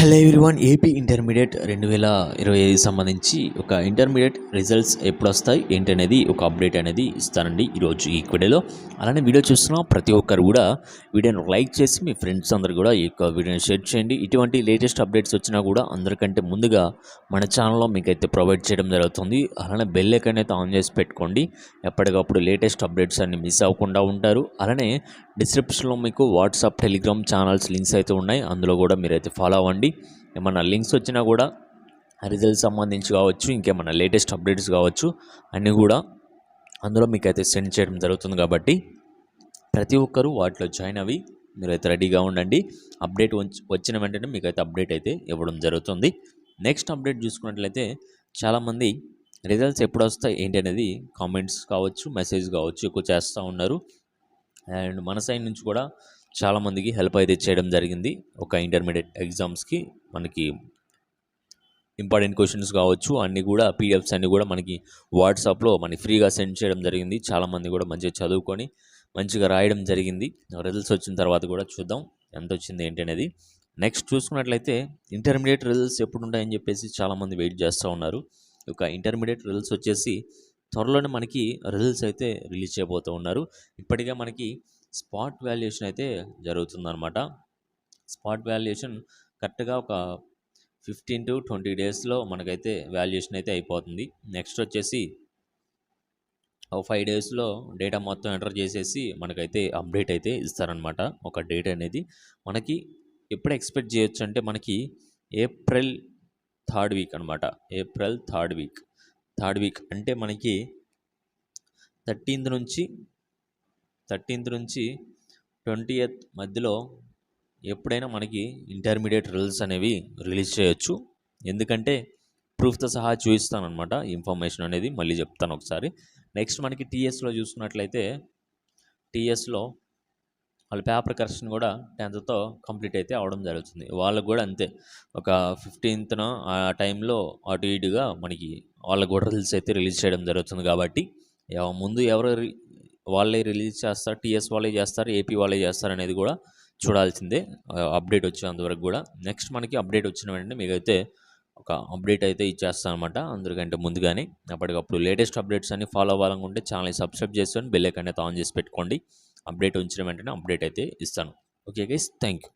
Hello everyone, AP intermediate 2025 సంబంధించి ఒక intermediate results ఎప్పుడు వస్తాయి ఏంటి అనేది ఒక అప్డేట్ అనేది ఇస్తానండి ఈరోజు ఈ వీడియోలో. అలానే వీడియో చూస్తున్న ప్రతి ఒక్కరు కూడా వీడియోని లైక్ చేసి మీ ఫ్రెండ్స్ అందరు కూడా ఈ యొక్క వీడియోని షేర్ చేయండి. ఇటువంటి లేటెస్ట్ అప్డేట్స్ వచ్చినా కూడా అందరికంటే ముందుగా మన ఛానల్లో మీకు అయితే ప్రొవైడ్ చేయడం జరుగుతుంది. అలానే బెల్ ఐకాన్ అయితే ఆన్ చేసి పెట్టుకోండి, ఎప్పటికప్పుడు లేటెస్ట్ అప్డేట్స్ అన్ని మిస్ అవ్వకుండా ఉంటారు. అలానే డిస్క్రిప్షన్లో మీకు వాట్సాప్, టెలిగ్రామ్ ఛానల్స్ లింక్స్ అయితే ఉన్నాయి, అందులో కూడా మీరైతే ఫాలో అవ్వండి. ఏమన్నా లింక్స్ వచ్చినా కూడా రిజల్ట్స్ సంబంధించి కావచ్చు, ఇంకేమన్నా లేటెస్ట్ అప్డేట్స్ కావచ్చు, అన్నీ కూడా అందులో మీకైతే సెండ్ చేయడం జరుగుతుంది. కాబట్టి ప్రతి ఒక్కరూ వాటిలో జాయిన్ అవి మీరైతే రెడీగా ఉండండి. అప్డేట్ వచ్చిన వెంటనే మీకైతే అప్డేట్ అయితే ఇవ్వడం జరుగుతుంది. నెక్స్ట్ అప్డేట్ చూసుకున్నట్లయితే చాలామంది రిజల్ట్స్ ఎప్పుడు వస్తాయి ఏంటి అనేది కామెంట్స్ కావచ్చు, మెసేజ్ కావచ్చు ఎక్కువ చేస్తూ ఉన్నారు. అండ్ మన సైడ్ నుంచి కూడా చాలామందికి హెల్ప్ అయితే చేయడం జరిగింది. ఒక ఇంటర్మీడియట్ ఎగ్జామ్స్కి మనకి ఇంపార్టెంట్ క్వశ్చన్స్ కావచ్చు, అన్నీ కూడా పీడిఎఫ్స్ అన్నీ కూడా మనకి వాట్సాప్లో మనకి ఫ్రీగా సెండ్ చేయడం జరిగింది. చాలామంది కూడా మంచిగా చదువుకొని మంచిగా రాయడం జరిగింది. రిజల్ట్స్ వచ్చిన తర్వాత కూడా చూద్దాం ఎంత వచ్చింది ఏంటి అనేది. నెక్స్ట్ చూసుకున్నట్లయితే ఇంటర్మీడియట్ రిజల్ట్స్ ఎప్పుడు ఉంటాయని చెప్పేసి చాలామంది వెయిట్ చేస్తూ ఉన్నారు. ఒక ఇంటర్మీడియట్ రిజల్ట్స్ వచ్చేసి త్వరలోనే మనకి రిజల్ట్స్ అయితే రిలీజ్ చేయబోతూ ఉన్నారు. ఇప్పటికే మనకి స్పాట్ వాల్యుయేషన్ అయితే జరుగుతుందన్నమాట. స్పాట్ వాల్యుయేషన్ కరెక్ట్గా ఒక 15 to 20 డేస్లో మనకైతే వాల్యుయేషన్ అయితే అయిపోతుంది. నెక్స్ట్ వచ్చేసి 5 డేస్లో డేటా మొత్తం ఎంటర్ చేసేసి మనకైతే అప్డేట్ అయితే ఇస్తారనమాట. ఒక డేట్ అనేది మనకి ఎప్పుడు ఎక్స్పెక్ట్ చేయొచ్చు అంటే మనకి ఏప్రిల్ 3rd వీక్ అనమాట. ఏప్రిల్ 3rd వీక్ అంటే మనకి 13th నుంచి 20th మధ్యలో ఎప్పుడైనా మనకి ఇంటర్మీడియట్ రిజల్ట్స్ అనేవి రిలీజ్ చేయొచ్చు. ఎందుకంటే ప్రూఫ్తో సహా చూపిస్తానమాట ఇన్ఫర్మేషన్ అనేది, మళ్ళీ చెప్తాను ఒకసారి. నెక్స్ట్ మనకి టీఎస్లో చూసుకున్నట్లయితే టీఎస్లో వాళ్ళ పేపర్ కరెక్షన్ కూడా 10th కంప్లీట్ అయితే అవడం జరుగుతుంది. వాళ్ళకు కూడా అంతే, ఒక 15th ఆ టైంలో అటు ఇటుగా మనకి వాళ్ళకు కూడా రిజల్ట్స్ అయితే రిలీజ్ చేయడం జరుగుతుంది. కాబట్టి ముందు ఎవరు వాళ్ళే రిలీజ్ చేస్తారు, టీఎస్ వాళ్ళే చేస్తారు, ఏపీ వాళ్ళే చేస్తారు అనేది కూడా చూడాల్సిందే అప్డేట్ వచ్చేంతవరకు కూడా. నెక్స్ట్ మనకి అప్డేట్ వచ్చిన వెంటనే మీకైతే ఒక అప్డేట్ అయితే ఇచ్చేస్తాను అనమాట, అందరికంటే ముందుగానే. అప్పటికప్పుడు లేటెస్ట్ అప్డేట్స్ అన్ని ఫాలో అవ్వాలనుకుంటే ఛానల్ని సబ్స్క్రైబ్ చేసుకొని బెల్ ఐకాన్ అయితే ఆన్ చేసి పెట్టుకోండి. అప్డేట్ వచ్చిన వెంటనే అప్డేట్ అయితే ఇస్తాను. Okay guys, thank you.